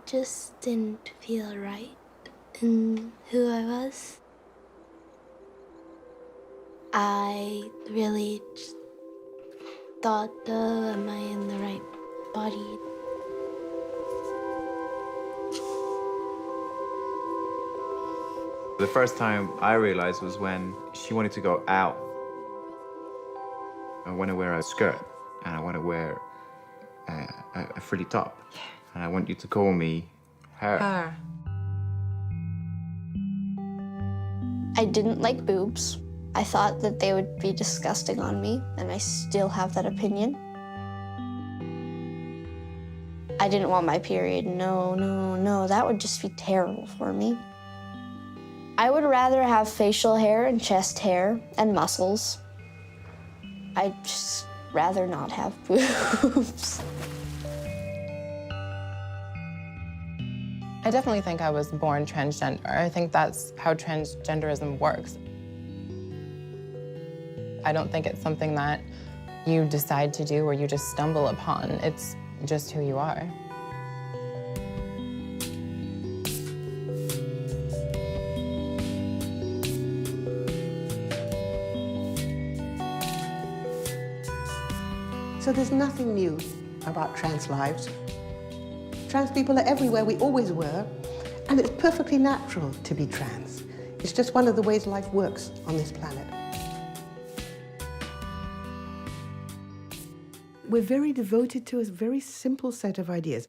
just didn't feel right in who I was. I really just thought, oh, am I in the right body? The first time I realized was when she wanted to go out. I want to wear a skirt, and I want to wear a frilly top. Yeah. And I want you to call me her. Her. I didn't like boobs. I thought that they would be disgusting on me, and I still have that opinion. I didn't want my period. No, no, no, that would just be terrible for me. I would rather have facial hair and chest hair and muscles. I'd just rather not have boobs. I definitely think I was born transgender. I think that's how transgenderism works. I don't think it's something that you decide to do or you just stumble upon. It's just who you are. So there's nothing new about trans lives. Trans people are everywhere, we always were, and it's perfectly natural to be trans. It's just one of the ways life works on this planet. We're very devoted to a very simple set of ideas.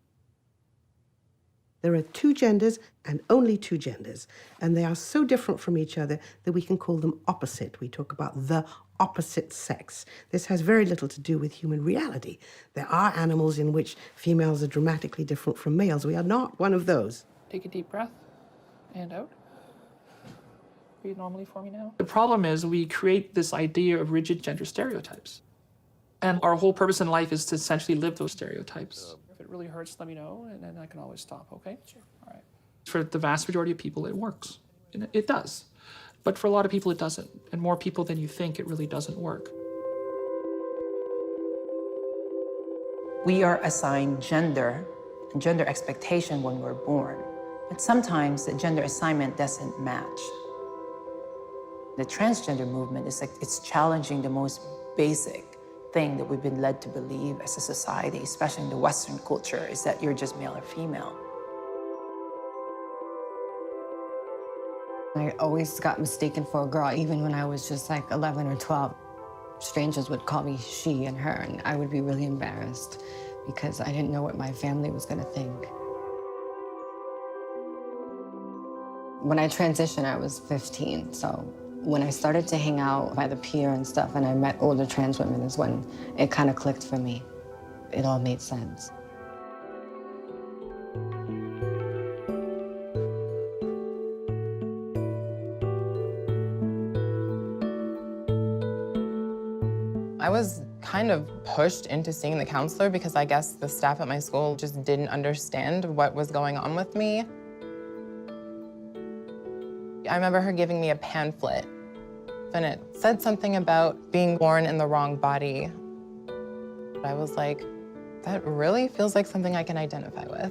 There are two genders and only two genders, and they are so different from each other that we can call them opposite. We talk about the opposite sex. This has very little to do with human reality. There are animals in which females are dramatically different from males. We are not one of those. Take a deep breath and out. Breathe normally for me now. The problem is we create this idea of rigid gender stereotypes. And our whole purpose in life is to essentially live those stereotypes. If it really hurts, let me know, and then I can always stop, okay? Sure. All right. For the vast majority of people, it works. And it does. But for a lot of people, it doesn't. And more people than you think, it really doesn't work. We are assigned gender and gender expectation when we're born. But sometimes the gender assignment doesn't match. The transgender movement is like, it's challenging the most basic thing that we've been led to believe as a society, especially in the Western culture, is that you're just male or female. I always got mistaken for a girl, even when I was just like 11 or 12. Strangers would call me she and her, and I would be really embarrassed because I didn't know what my family was gonna think. When I transitioned, I was 15, so when I started to hang out by the pier and stuff and I met older trans women is when it kind of clicked for me. It all made sense. I was kind of pushed into seeing the counselor because I guess the staff at my school just didn't understand what was going on with me. I remember her giving me a pamphlet, and it said something about being born in the wrong body. I was like, that really feels like something I can identify with.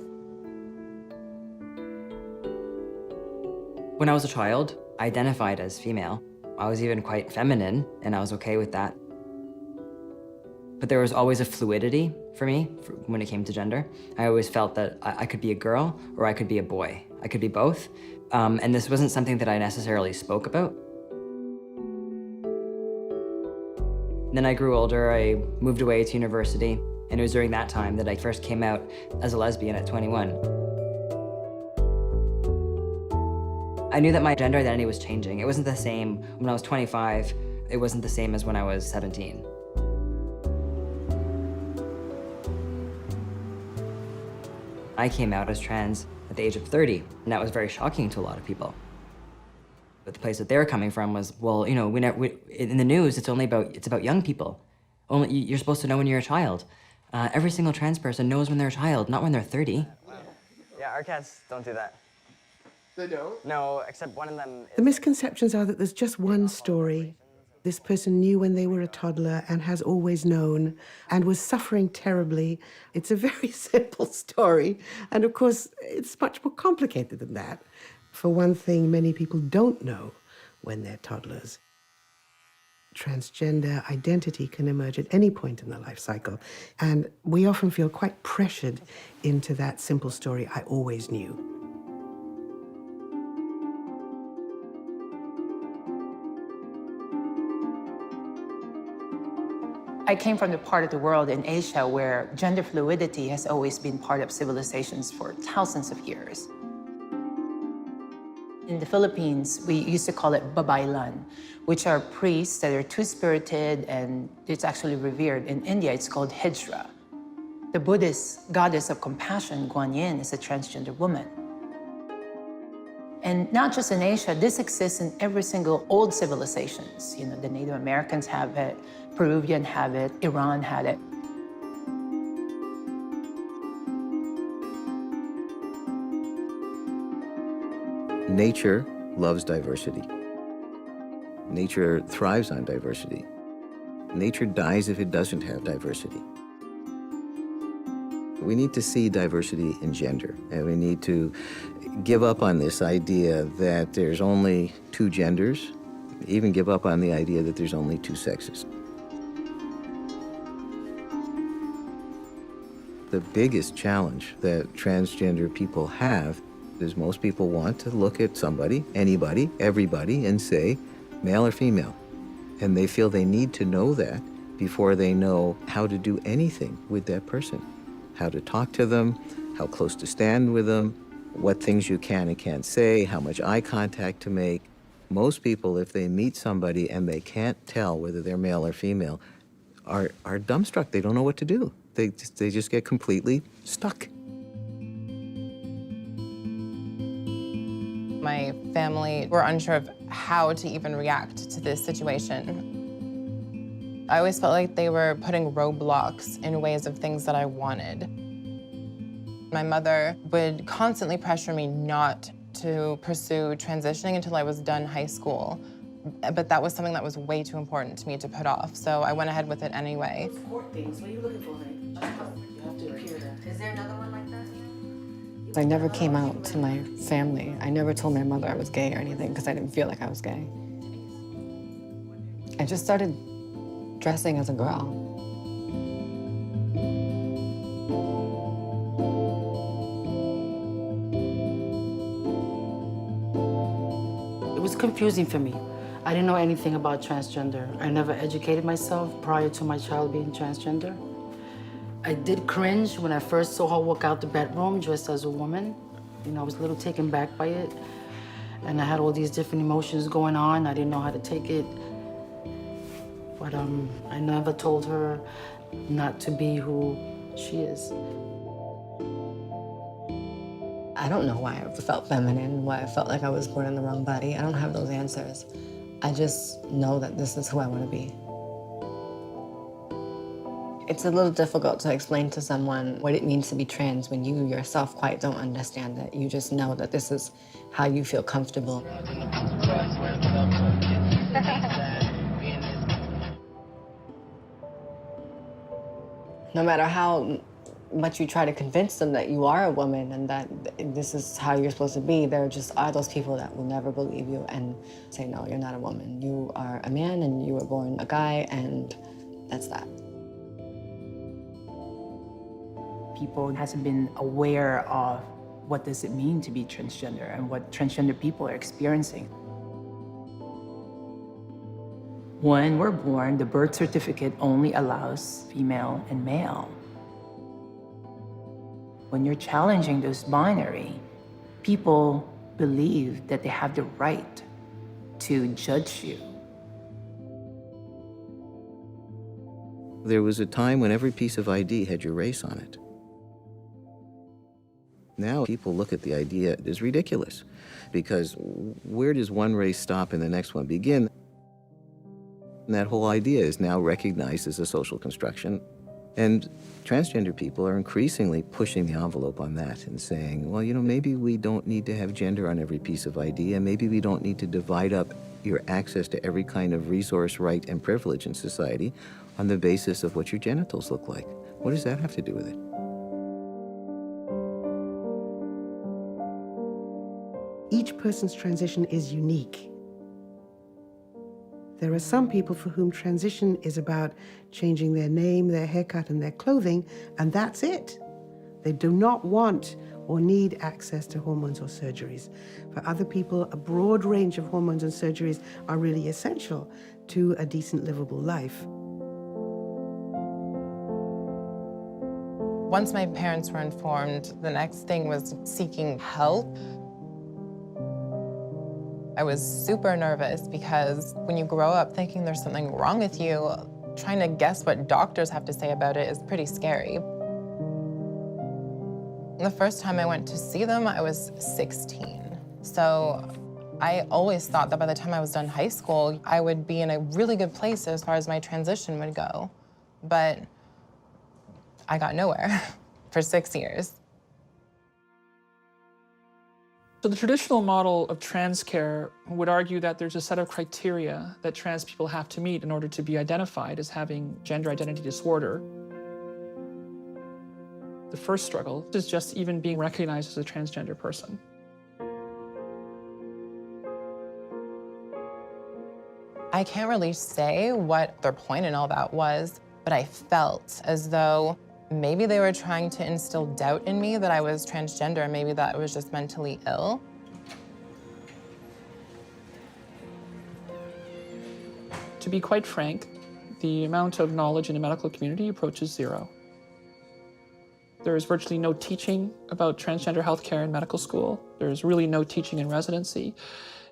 When I was a child, I identified as female. I was even quite feminine, and I was okay with that. But there was always a fluidity for me when it came to gender. I always felt that I could be a girl or I could be a boy. I could be both. And this wasn't something that I necessarily spoke about. Then I grew older, I moved away to university, and it was during that time that I first came out as a lesbian at 21. I knew that my gender identity was changing. It wasn't the same when I was 25. It wasn't the same as when I was 17. I came out as trans at the age of 30, and that was very shocking to a lot of people. But the place that they were coming from was, well, you know, in the news, it's about young people. Only you're supposed to know when you're a child. Every single trans person knows when they're a child, not when they're 30. Yeah, our cats don't do that. They don't? No, except one of them. The misconceptions are that there's just one story. This person knew when they were a toddler and has always known and was suffering terribly. It's a very simple story. And of course, it's much more complicated than that. For one thing, many people don't know when they're toddlers. Transgender identity can emerge at any point in the life cycle. And we often feel quite pressured into that simple story, I always knew. I came from the part of the world in Asia where gender fluidity has always been part of civilizations for thousands of years. In the Philippines, we used to call it babaylan, which are priests that are two-spirited and it's actually revered. In India, it's called hijra. The Buddhist goddess of compassion, Guanyin, is a transgender woman. And not just in Asia, this exists in every single old civilizations. You know, the Native Americans have it, Peruvian have it, Iran had it. Nature loves diversity. Nature thrives on diversity. Nature dies if it doesn't have diversity. We need to see diversity in gender, and we need to give up on this idea that there's only two genders, even give up on the idea that there's only two sexes. The biggest challenge that transgender people have is most people want to look at somebody, anybody, everybody, and say, male or female. And they feel they need to know that before they know how to do anything with that person. How to talk to them, how close to stand with them, what things you can and can't say, how much eye contact to make. Most people, if they meet somebody and they can't tell whether they're male or female, are dumbstruck. They don't know what to do. They just get completely stuck. My family were unsure of how to even react to this situation. I always felt like they were putting roadblocks in ways of things that I wanted. My mother would constantly pressure me not to pursue transitioning until I was done high school. But that was something that was way too important to me to put off, so I went ahead with it anyway. Court things. What are you looking for, honey? You have to appear there. Is there another one like that? I never came out to my family. I never told my mother I was gay or anything because I didn't feel like I was gay. I just started dressing as a girl. It was confusing for me. I didn't know anything about transgender. I never educated myself prior to my child being transgender. I did cringe when I first saw her walk out the bedroom dressed as a woman. You know, I was a little taken back by it. And I had all these different emotions going on. I didn't know how to take it. But I never told her not to be who she is. I don't know why I felt feminine, why I felt like I was born in the wrong body. I don't have those answers. I just know that this is who I want to be. It's a little difficult to explain to someone what it means to be trans when you yourself quite don't understand it. You just know that this is how you feel comfortable. No matter how much you try to convince them that you are a woman and that this is how you're supposed to be, there just are those people that will never believe you and say, no, you're not a woman. You are a man and you were born a guy, and that's that. People hasn't been aware of what does it mean to be transgender and what transgender people are experiencing. When we're born, the birth certificate only allows female and male. When you're challenging those binary, people believe that they have the right to judge you. There was a time when every piece of ID had your race on it. Now people look at the idea as ridiculous, because where does one race stop and the next one begin? And that whole idea is now recognized as a social construction. And transgender people are increasingly pushing the envelope on that and saying, well, you know, maybe we don't need to have gender on every piece of ID, and maybe we don't need to divide up your access to every kind of resource, right, and privilege in society on the basis of what your genitals look like. What does that have to do with it? Each person's transition is unique. There are some people for whom transition is about changing their name, their haircut, and their clothing, and that's it. They do not want or need access to hormones or surgeries. For other people, a broad range of hormones and surgeries are really essential to a decent, livable life. Once my parents were informed, the next thing was seeking help. I was super nervous because when you grow up thinking there's something wrong with you, trying to guess what doctors have to say about it is pretty scary. The first time I went to see them, I was 16. So I always thought that by the time I was done high school, I would be in a really good place as far as my transition would go. But I got nowhere for 6 years. So the traditional model of trans care would argue that there's a set of criteria that trans people have to meet in order to be identified as having gender identity disorder. The first struggle is just even being recognized as a transgender person. I can't really say what their point in all that was, but I felt as though maybe they were trying to instill doubt in me that I was transgender, and maybe that I was just mentally ill. To be quite frank, the amount of knowledge in the medical community approaches zero. There is virtually no teaching about transgender healthcare in medical school. There's really no teaching in residency.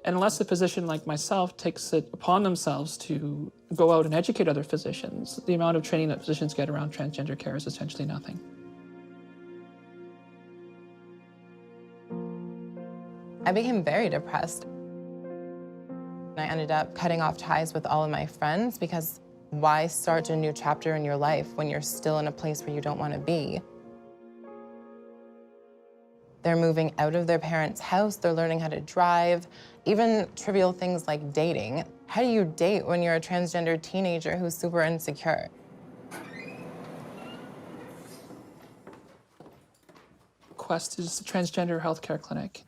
And unless a physician like myself takes it upon themselves to go out and educate other physicians, the amount of training that physicians get around transgender care is essentially nothing. I became very depressed. I ended up cutting off ties with all of my friends because why start a new chapter in your life when you're still in a place where you don't want to be? They're moving out of their parents' house, they're learning how to drive, even trivial things like dating. How do you date when you're a transgender teenager who's super insecure? Quest is a transgender healthcare clinic.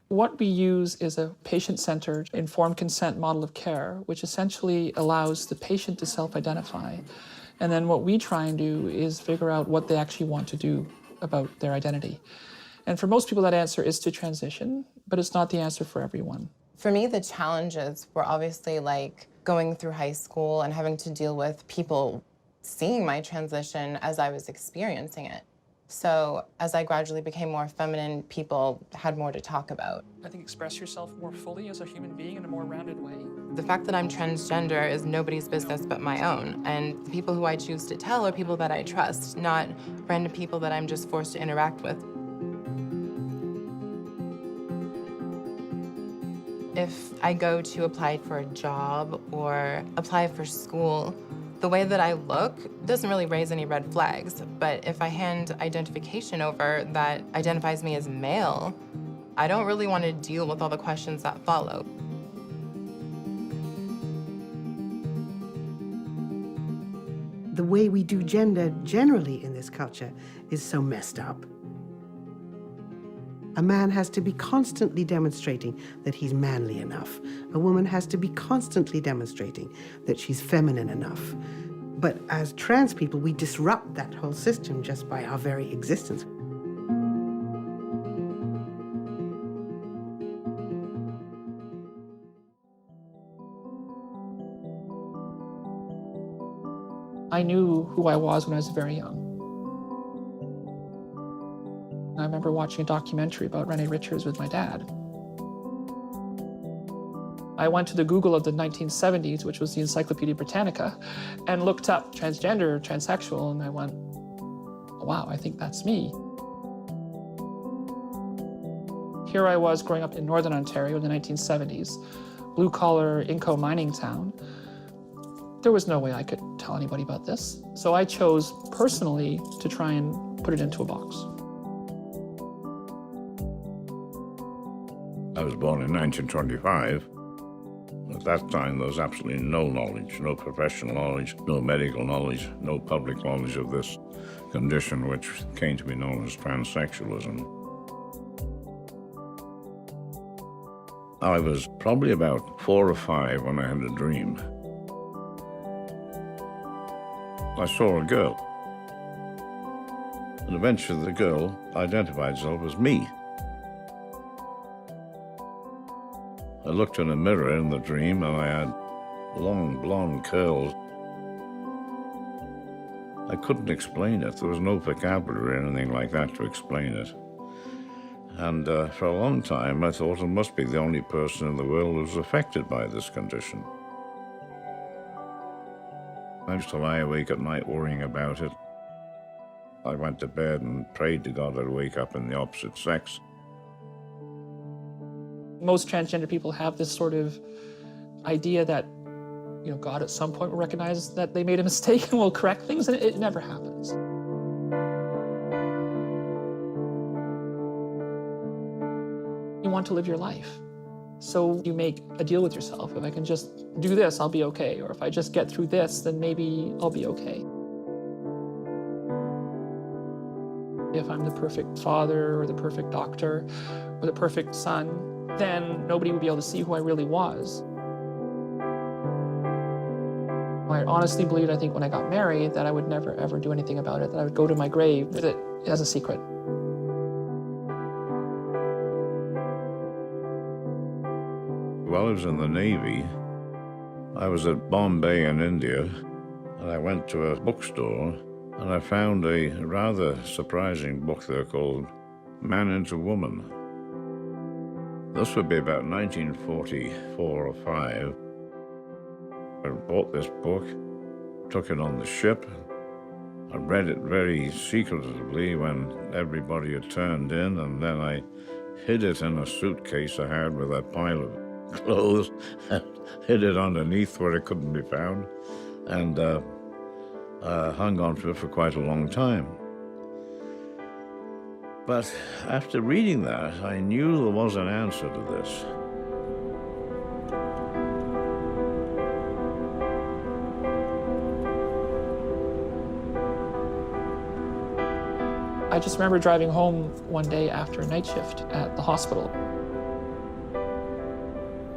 What we use is a patient-centered, informed consent model of care, which essentially allows the patient to self-identify. And then what we try and do is figure out what they actually want to do about their identity. And for most people, that answer is to transition, but it's not the answer for everyone. For me, the challenges were obviously like going through high school and having to deal with people seeing my transition as I was experiencing it. So as I gradually became more feminine, people had more to talk about. I think express yourself more fully as a human being in a more rounded way. The fact that I'm transgender is nobody's business but my own. And the people who I choose to tell are people that I trust, not random people that I'm just forced to interact with. If I go to apply for a job or apply for school, the way that I look doesn't really raise any red flags, but if I hand identification over that identifies me as male, I don't really want to deal with all the questions that follow. The way we do gender generally in this culture is so messed up. A man has to be constantly demonstrating that he's manly enough. A woman has to be constantly demonstrating that she's feminine enough. But as trans people, we disrupt that whole system just by our very existence. I knew who I was when I was very young. I remember watching a documentary about Renee Richards with my dad. I went to the Google of the 1970s, which was the Encyclopedia Britannica, and looked up transgender, transsexual, and I went, oh, wow, I think that's me. Here I was growing up in Northern Ontario in the 1970s, blue-collar Inco mining town. There was no way I could tell anybody about this. So I chose personally to try and put it into a box. I was born in 1925. At that time, there was absolutely no knowledge, no professional knowledge, no medical knowledge, no public knowledge of this condition, which came to be known as transsexualism. I was probably about 4 or 5 when I had a dream. I saw a girl, and eventually the girl identified herself as me. I looked in a mirror in the dream, and I had long blonde curls. I couldn't explain it. There was no vocabulary or anything like that to explain it. And for a long time, I thought I must be the only person in the world who was affected by this condition. I used to lie awake at night worrying about it. I went to bed and prayed to God I'd wake up in the opposite sex. Most transgender people have this sort of idea that, you know, God at some point will recognize that they made a mistake and will correct things, and it never happens. You want to live your life. So you make a deal with yourself. If I can just do this, I'll be okay. Or if I just get through this, then maybe I'll be okay. If I'm the perfect father or the perfect doctor or the perfect son, then nobody would be able to see who I really was. I honestly believed, I think, when I got married, that I would never, ever do anything about it, that I would go to my grave with it as a secret. While I was in the Navy, I was at Bombay in India, and I went to a bookstore, and I found a rather surprising book there called Man into Woman. This would be about 1944 or 5. I bought this book, took it on the ship. I read it very secretively when everybody had turned in, and then I hid it in a suitcase I had with a pile of clothes and hid it underneath where it couldn't be found, and hung on to it for quite a long time. But after reading that, I knew there was an answer to this. I just remember driving home one day after a night shift at the hospital.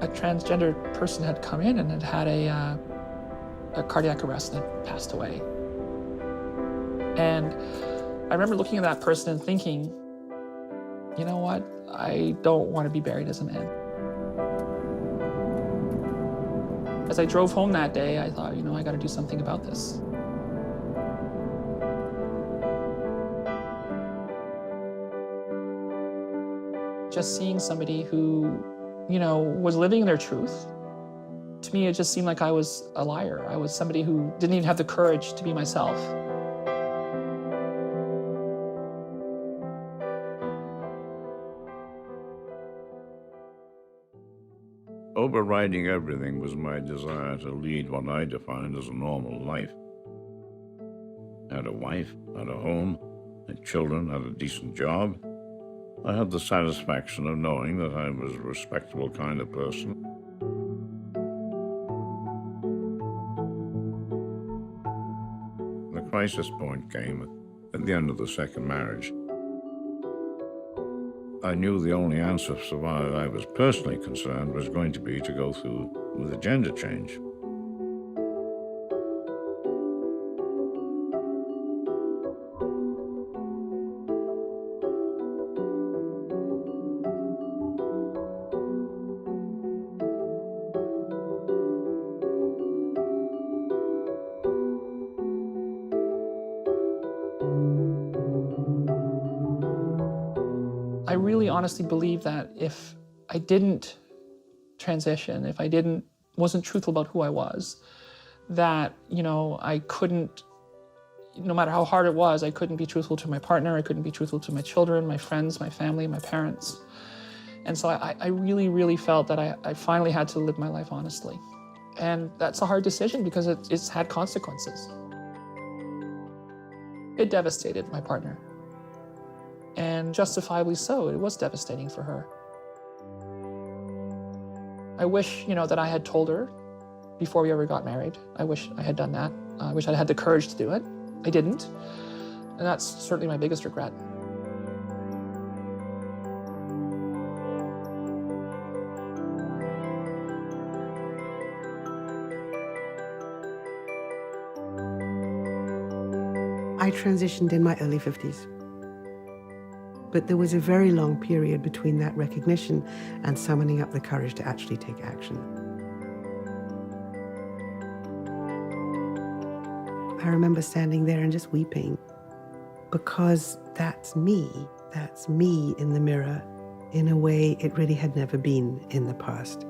A transgender person had come in and had had a cardiac arrest and had passed away. And I remember looking at that person and thinking, you know what? I don't want to be buried as a man. As I drove home that day, I thought, you know, I got to do something about this. Just seeing somebody who, you know, was living their truth, to me, it just seemed like I was a liar. I was somebody who didn't even have the courage to be myself. Overriding everything was my desire to lead what I defined as a normal life. I had a wife, had a home, had children, had a decent job. I had the satisfaction of knowing that I was a respectable kind of person. The crisis point came at the end of the second marriage. I knew the only answer, so far as I was personally concerned, was going to be to go through with a gender change. I really honestly believe that if I didn't transition, if I wasn't truthful about who I was, that, you know, I couldn't, no matter how hard it was, I couldn't be truthful to my partner, I couldn't be truthful to my children, my friends, my family, my parents. And so I really, really felt that I finally had to live my life honestly. And that's a hard decision because it's had consequences. It devastated my partner. And justifiably so, it was devastating for her. I wish, that I had told her before we ever got married. I wish I had done that. I wish I had the courage to do it. I didn't. And that's certainly my biggest regret. I transitioned in my early 50s. But there was a very long period between that recognition and summoning up the courage to actually take action. I remember standing there and just weeping because that's me in the mirror in a way it really had never been in the past.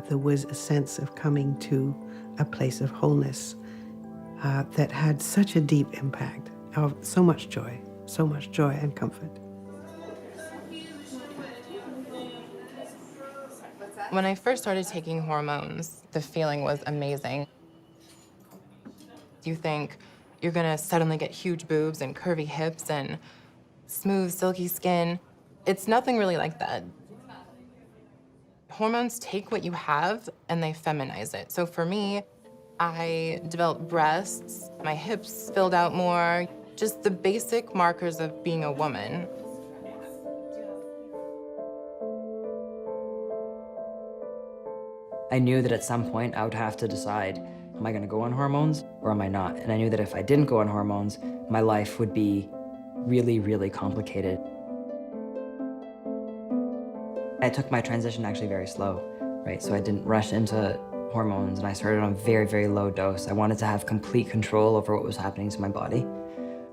There was a sense of coming to a place of wholeness that had such a deep impact, of so much joy and comfort. When I first started taking hormones, the feeling was amazing. You think you're gonna suddenly get huge boobs and curvy hips and smooth, silky skin. It's nothing really like that. Hormones take what you have and they feminize it. So for me, I developed breasts, my hips filled out more, just the basic markers of being a woman. I knew that at some point I would have to decide, am I gonna go on hormones or am I not? And I knew that if I didn't go on hormones, my life would be really, really complicated. I took my transition actually very slow, right? So I didn't rush into hormones and I started on a very, very low dose. I wanted to have complete control over what was happening to my body.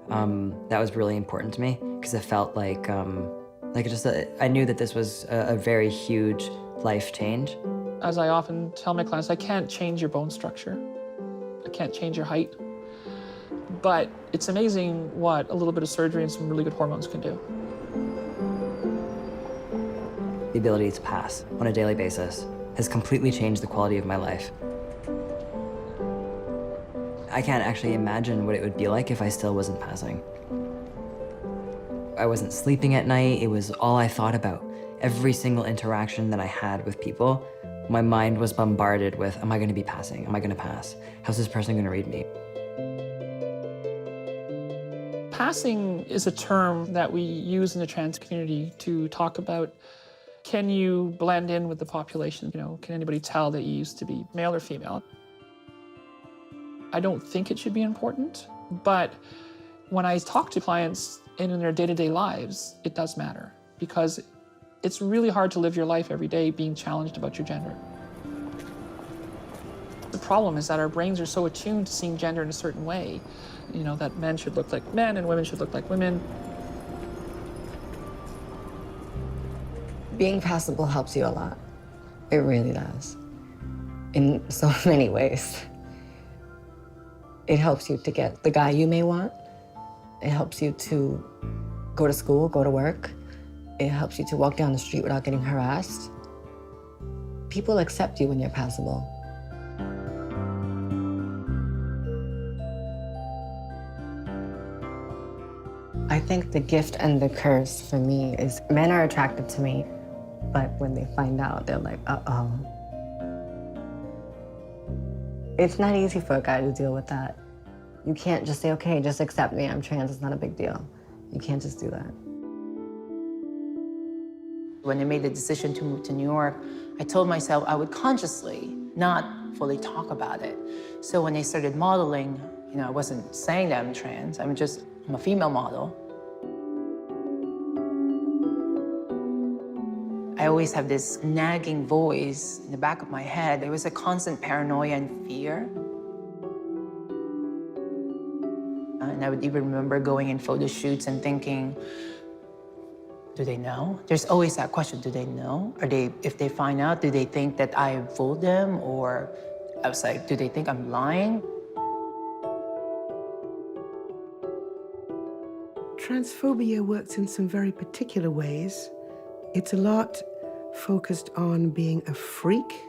That was really important to me because it felt like I knew that this was a very huge life change. As I often tell my clients, I can't change your bone structure. I can't change your height. But it's amazing what a little bit of surgery and some really good hormones can do. The ability to pass on a daily basis has completely changed the quality of my life. I can't actually imagine what it would be like if I still wasn't passing. I wasn't sleeping at night. It was all I thought about. Every single interaction that I had with people, my mind was bombarded with, am I gonna be passing? Am I gonna pass? How's this person gonna read me? Passing is a term that we use in the trans community to talk about, can you blend in with the population? Can anybody tell that you used to be male or female? I don't think it should be important, but when I talk to clients in their day-to-day lives, it does matter because it's really hard to live your life every day being challenged about your gender. The problem is that our brains are so attuned to seeing gender in a certain way, that men should look like men and women should look like women. Being passable helps you a lot. It really does. In so many ways. It helps you to get the guy you may want. It helps you to go to school, go to work. It helps you to walk down the street without getting harassed. People accept you when you're passable. I think the gift and the curse for me is men are attracted to me, but when they find out, they're like, uh-oh. It's not easy for a guy to deal with that. You can't just say, okay, just accept me, I'm trans, it's not a big deal. You can't just do that. When I made the decision to move to New York, I told myself I would consciously not fully talk about it. So when I started modeling, I wasn't saying that I'm trans, I'm a female model. I always have this nagging voice in the back of my head. There was a constant paranoia and fear. And I would even remember going in photo shoots and thinking, do they know? There's always that question, do they know? If they find out, do they think that I fooled them? Or I was like, do they think I'm lying? Transphobia works in some very particular ways. It's a lot focused on being a freak.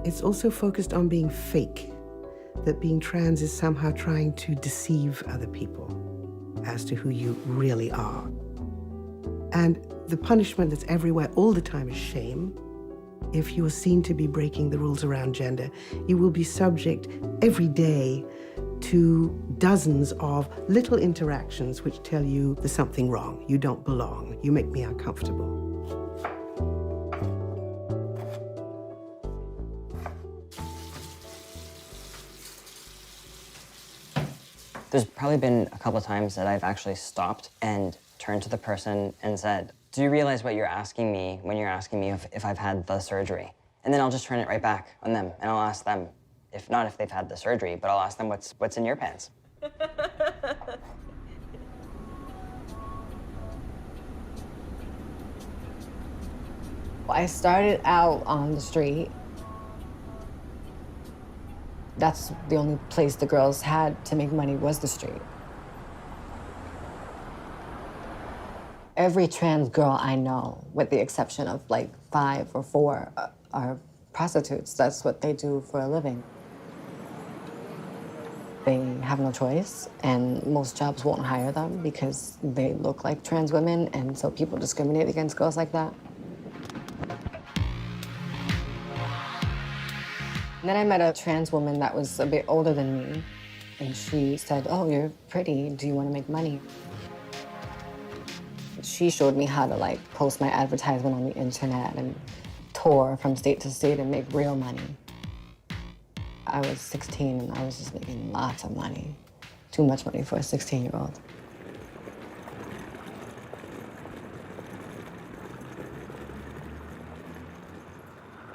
It's also focused on being fake, that being trans is somehow trying to deceive other people as to who you really are. And the punishment that's everywhere all the time is shame. If you are seen to be breaking the rules around gender, you will be subject every day to dozens of little interactions which tell you there's something wrong, you don't belong, you make me uncomfortable. There's probably been a couple of times that I've actually stopped and turned to the person and said, do you realize what you're asking me when you're asking me if I've had the surgery? And then I'll just turn it right back on them, and I'll ask them, if not if they've had the surgery, but I'll ask them what's in your pants. I started out on the street. That's the only place the girls had to make money was the street. Every trans girl I know, with the exception of like 5 or 4, are prostitutes. That's what they do for a living. They have no choice, and most jobs won't hire them because they look like trans women, and so people discriminate against girls like that. And then I met a trans woman that was a bit older than me, and she said, oh, you're pretty, do you want to make money? She showed me how to like post my advertisement on the internet and tour from state to state and make real money. I was 16 and I was just making lots of money. Too much money for a 16-year-old.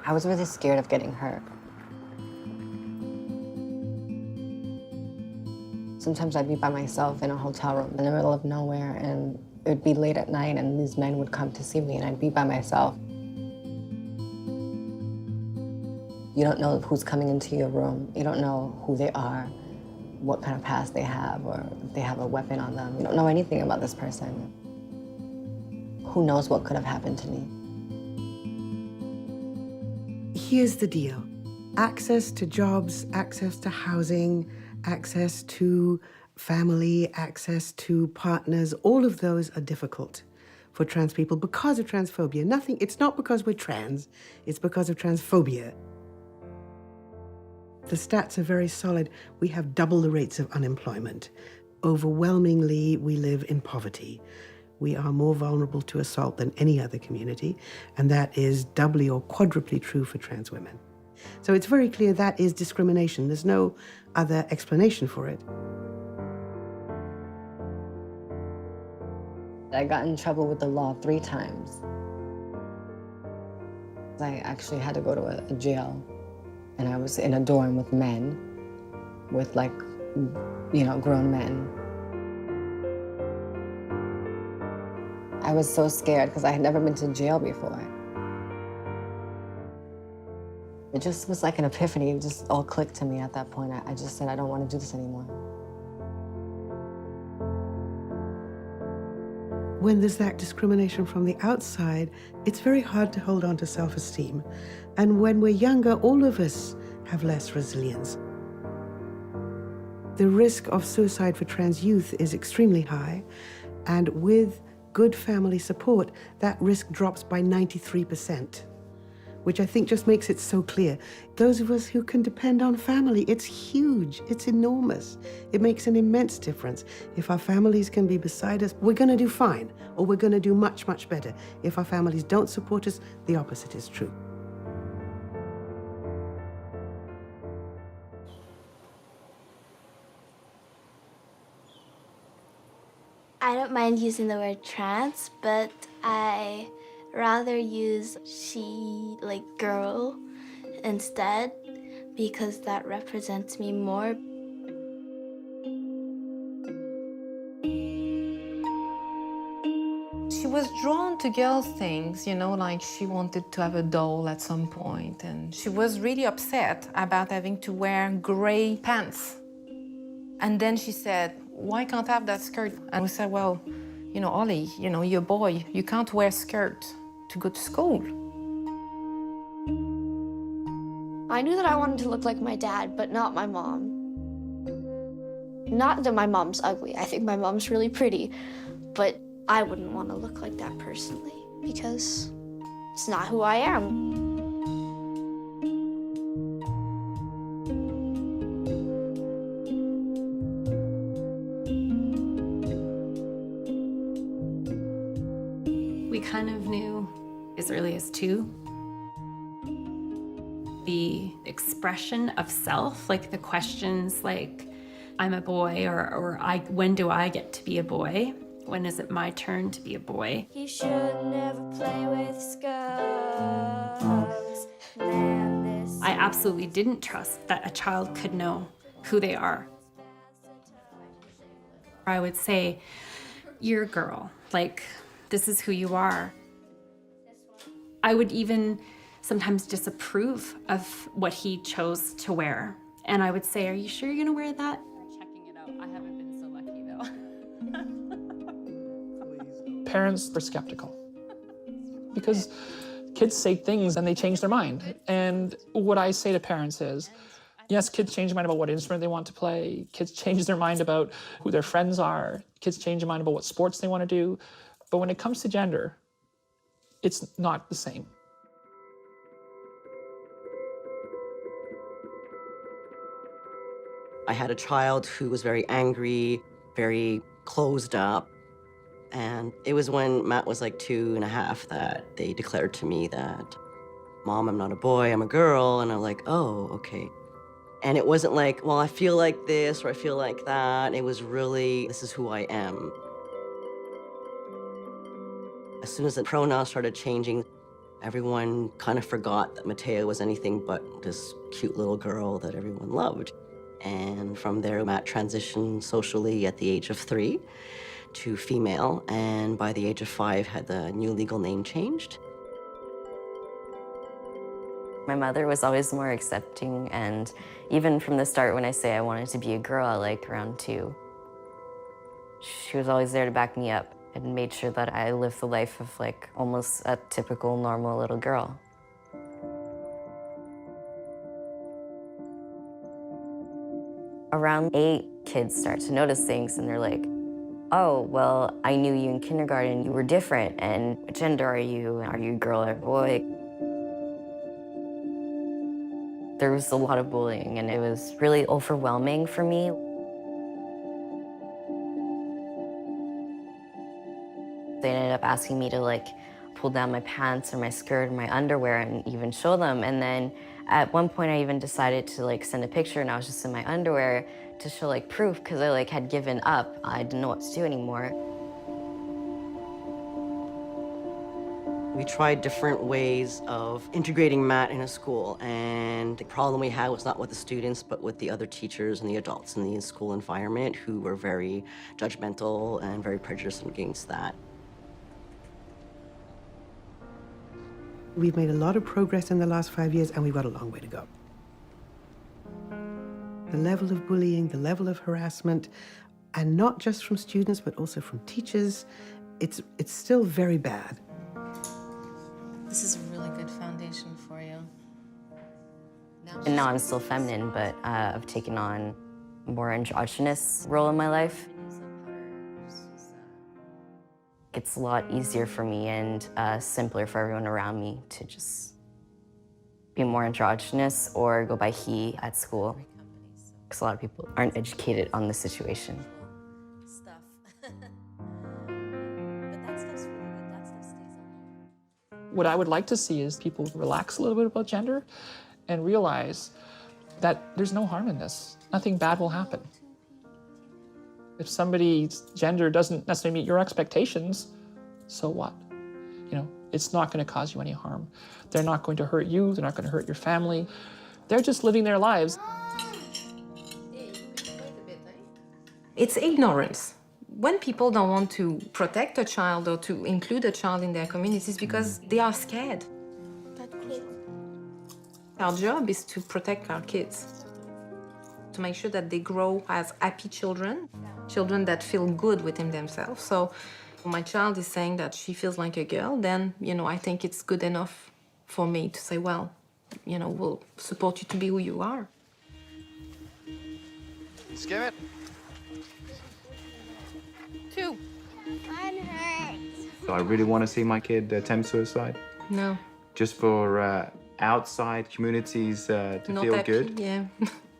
I was really scared of getting hurt. Sometimes I'd be by myself in a hotel room in the middle of nowhere, and it would be late at night, and these men would come to see me, and I'd be by myself. You don't know who's coming into your room. You don't know who they are, what kind of past they have, or if they have a weapon on them. You don't know anything about this person. Who knows what could have happened to me? Here's the deal. Access to jobs, access to housing, access to family, access to partners, all of those are difficult for trans people because of transphobia. It's not because we're trans, it's because of transphobia. The stats are very solid. We have double the rates of unemployment. Overwhelmingly, we live in poverty. We are more vulnerable to assault than any other community, and that is doubly or quadruply true for trans women. So it's very clear that is discrimination. There's no other explanation for it. I got in trouble with the law 3 times. I actually had to go to a jail, and I was in a dorm with men, with like, you know, grown men. I was so scared because I had never been to jail before. It just was like an epiphany. It just all clicked to me at that point. I just said, I don't want to do this anymore. When there's that discrimination from the outside, it's very hard to hold on to self-esteem. And when we're younger, all of us have less resilience. The risk of suicide for trans youth is extremely high, and with good family support, that risk drops by 93%, which I think just makes it so clear. Those of us who can depend on family, it's huge, it's enormous. It makes an immense difference. If our families can be beside us, we're gonna do fine, or we're gonna do much, much better. If our families don't support us, the opposite is true. I don't mind using the word trans, but I rather use she, like girl, instead, because that represents me more. She was drawn to girls' things, you know, like she wanted to have a doll at some point, and she was really upset about having to wear gray pants. And then she said, why can't I have that skirt? And we said, well, you know, Ollie, you know, you're a boy, you can't wear a skirt to go to school. I knew that I wanted to look like my dad, but not my mom. Not that my mom's ugly. I think my mom's really pretty, but I wouldn't want to look like that personally because it's not who I am. kind of knew as early as 2. The expression of self, like the questions like, I'm a boy, or when do I get to be a boy? When is it my turn to be a boy? He should never play with skulls. I absolutely didn't trust that a child could know who they are. I would say, you're a girl, like, this is who you are. I would even sometimes disapprove of what he chose to wear. And I would say, are you sure you're gonna wear that? Checking it out. I haven't been so lucky though. Parents are skeptical because kids say things and they change their mind. And what I say to parents is, yes, kids change their mind about what instrument they want to play. Kids change their mind about who their friends are. Kids change their mind about what sports they want to do. But when it comes to gender, it's not the same. I had a child who was very angry, very closed up. And it was when Matt was like 2.5 that they declared to me that, Mom, I'm not a boy, I'm a girl. And I'm like, oh, okay. And it wasn't like, well, I feel like this or I feel like that. It was really, this is who I am. As soon as the pronouns started changing, everyone kind of forgot that Mattea was anything but this cute little girl that everyone loved. And from there, Matt transitioned socially at the age of 3 to female, and by the age of 5 had the new legal name changed. My mother was always more accepting, and even from the start when I say I wanted to be a girl, like around 2, she was always there to back me up and made sure that I lived the life of like almost a typical normal little girl. Around 8, kids start to notice things and they're like, oh, well, I knew you in kindergarten, you were different, and what gender are you? Are you a girl or a boy? There was a lot of bullying, and it was really overwhelming for me. They ended up asking me to like pull down my pants or my skirt or my underwear and even show them. And then at one point I even decided to like send a picture and I was just in my underwear to show like proof because I like had given up. I didn't know what to do anymore. We tried different ways of integrating Matt in a school, and the problem we had was not with the students, but with the other teachers and the adults in the school environment who were very judgmental and very prejudiced against that. We've made a lot of progress in the last 5 years, and we've got a long way to go. The level of bullying, the level of harassment, and not just from students, but also from teachers, it's still very bad. This is a really good foundation for you. And now I'm still feminine, but I've taken on a more androgynous role in my life. It's a lot easier for me and simpler for everyone around me to just be more androgynous or go by he at school. Because a lot of people aren't educated on the situation. What I would like to see is people relax a little bit about gender and realize that there's no harm in this. Nothing bad will happen. If somebody's gender doesn't necessarily meet your expectations, so what? You know, it's not going to cause you any harm. They're not going to hurt you. They're not going to hurt your family. They're just living their lives. It's ignorance. When people don't want to protect a child or to include a child in their communities because they are scared. Our job is to protect our kids, to make sure that they grow as happy children, children that feel good within themselves. So my child is saying that she feels like a girl, then, you know, I think it's good enough for me to say, well, you know, we'll support you to be who you are. Skim it. 2. Mine hurts. So I really want to see my kid attempt suicide. No. Just for outside communities to Not feel happy, good? yeah.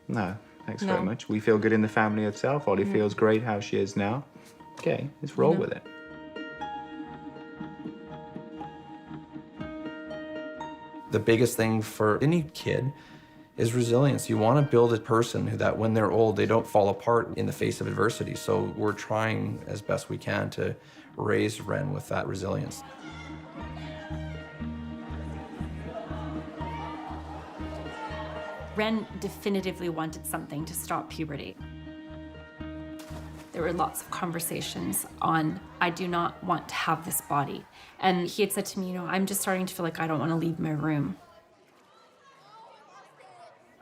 No, thanks No. very much. We feel good in the family itself. Ollie feels great how she is now. Okay, let's roll with it. The biggest thing for any kid is resilience. You want to build a person that when they're old, they don't fall apart in the face of adversity. So we're trying as best we can to raise Ren with that resilience. Ren definitively wanted something to stop puberty. There were lots of conversations on, I do not want to have this body. And he had said to me, I'm just starting to feel like I don't want to leave my room.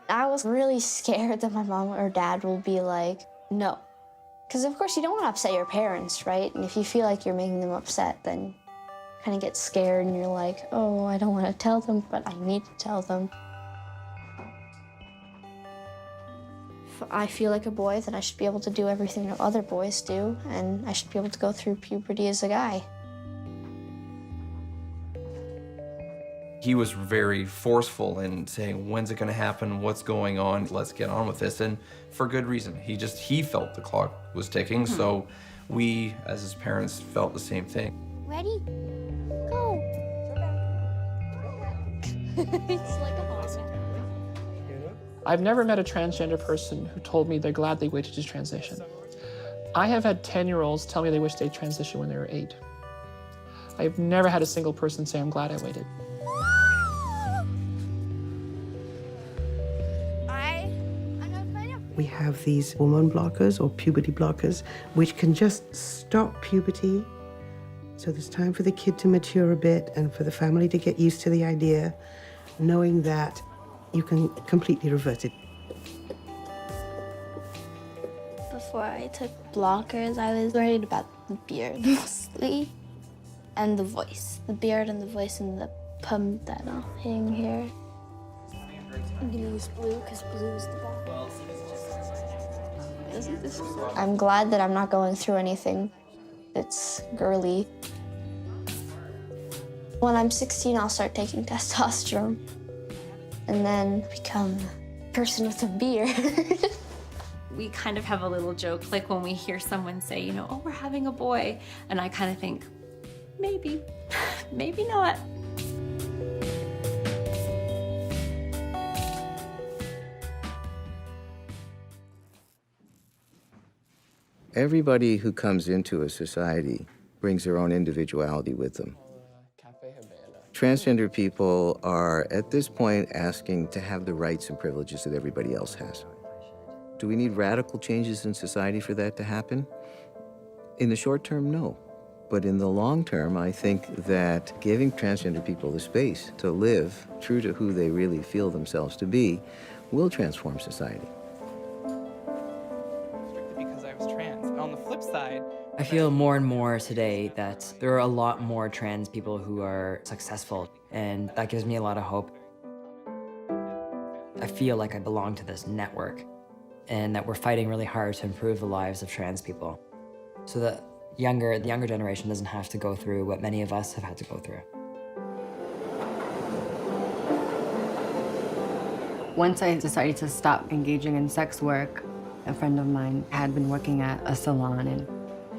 I was really scared that my mom or dad will be like, no. Because of course you don't want to upset your parents, right? And if you feel like you're making them upset, then you kind of get scared and you're like, oh, I don't want to tell them, but I need to tell them. If I feel like a boy, then I should be able to do everything that other boys do, and I should be able to go through puberty as a guy. He was very forceful in saying, when's it going to happen? What's going on? Let's get on with this. And for good reason. He felt the clock was ticking, so we, as his parents, felt the same thing. Ready? Go. It's like a horse. I've never met a transgender person who told me they're glad they waited to transition. I have had 10-year-olds tell me they wish they'd transitioned when they were 8. I've never had a single person say, I'm glad I waited. We have these hormone blockers or puberty blockers, which can just stop puberty. So there's time for the kid to mature a bit and for the family to get used to the idea, knowing that you can completely revert it. Before I took blockers, I was worried about the beard mostly, and the voice. The beard and the voice and the pump hitting here. I'm gonna use blue because blue is the ball. Isn't this cool? I'm glad that I'm not going through anything that's girly. When I'm 16, I'll start taking testosterone and then become a person with a beard. We kind of have a little joke, like when we hear someone say, oh, we're having a boy. And I kind of think, maybe, maybe not. Everybody who comes into a society brings their own individuality with them. Transgender people are, at this point, asking to have the rights and privileges that everybody else has. Do we need radical changes in society for that to happen? In the short term, no. But in the long term, I think that giving transgender people the space to live true to who they really feel themselves to be will transform society. Because I was trans. On the flip side, I feel more and more today that there are a lot more trans people who are successful, and that gives me a lot of hope. I feel like I belong to this network, and that we're fighting really hard to improve the lives of trans people, so that the younger generation doesn't have to go through what many of us have had to go through. Once I decided to stop engaging in sex work, a friend of mine had been working at a salon, and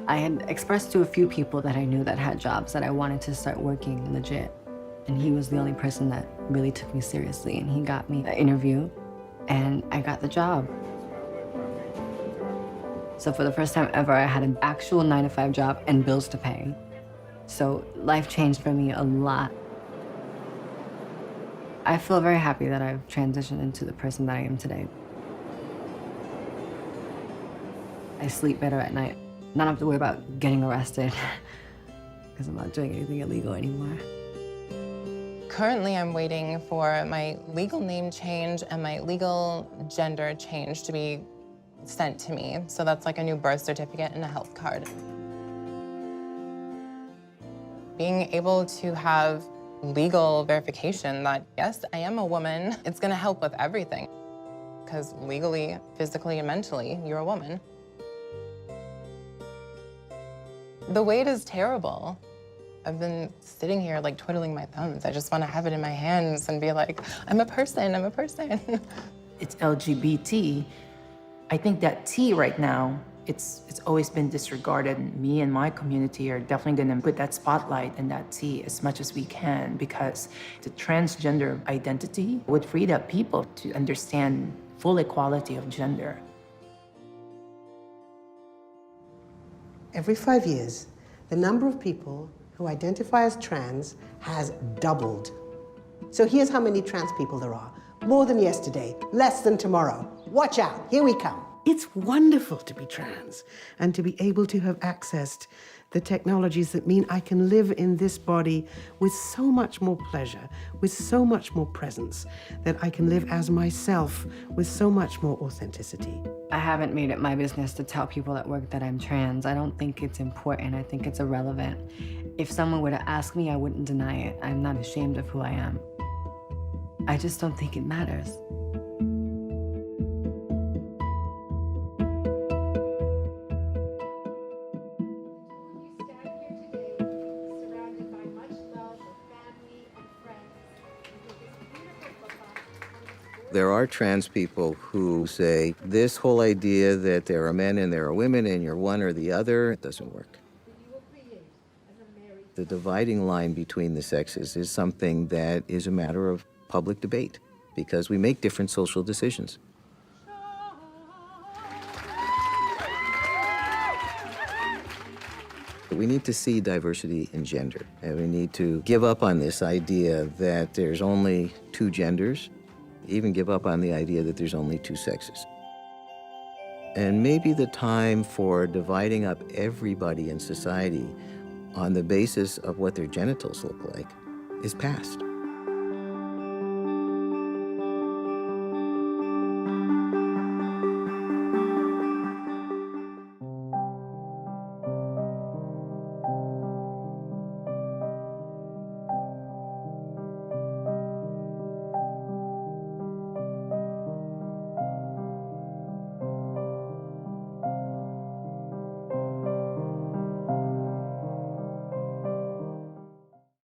I had expressed to a few people that I knew that had jobs that I wanted to start working legit. And he was the only person that really took me seriously, and he got me an interview, and I got the job. So for the first time ever, I had an actual 9-to-5 job and bills to pay. So life changed for me a lot. I feel very happy that I've transitioned into the person that I am today. I sleep better at night. Not have to worry about getting arrested because I'm not doing anything illegal anymore. Currently, I'm waiting for my legal name change and my legal gender change to be sent to me. So that's like a new birth certificate and a health card. Being able to have legal verification that, yes, I am a woman, it's gonna help with everything. Because legally, physically, and mentally, you're a woman. The wait is terrible. I've been sitting here like twiddling my thumbs. I just want to have it in my hands and be like, I'm a person, I'm a person. It's LGBT. I think that T right now It's always been disregarded. Me and my community are definitely going to put that spotlight and that tea as much as we can, because the transgender identity would free up people to understand full equality of gender. Every 5 years, the number of people who identify as trans has doubled. So here's how many trans people there are. More than yesterday, less than tomorrow. Watch out, here we come. It's wonderful to be trans and to be able to have accessed the technologies that mean I can live in this body with so much more pleasure, with so much more presence, that I can live as myself with so much more authenticity. I haven't made it my business to tell people at work that I'm trans. I don't think it's important. I think it's irrelevant. If someone were to ask me, I wouldn't deny it. I'm not ashamed of who I am. I just don't think it matters. There are trans people who say this whole idea that there are men and there are women and you're one or the other, it doesn't work. The dividing line between the sexes is something that is a matter of public debate because we make different social decisions. We need to see diversity in gender, and we need to give up on this idea that there's only two genders, even give up on the idea that there's only two sexes. And maybe the time for dividing up everybody in society on the basis of what their genitals look like is past.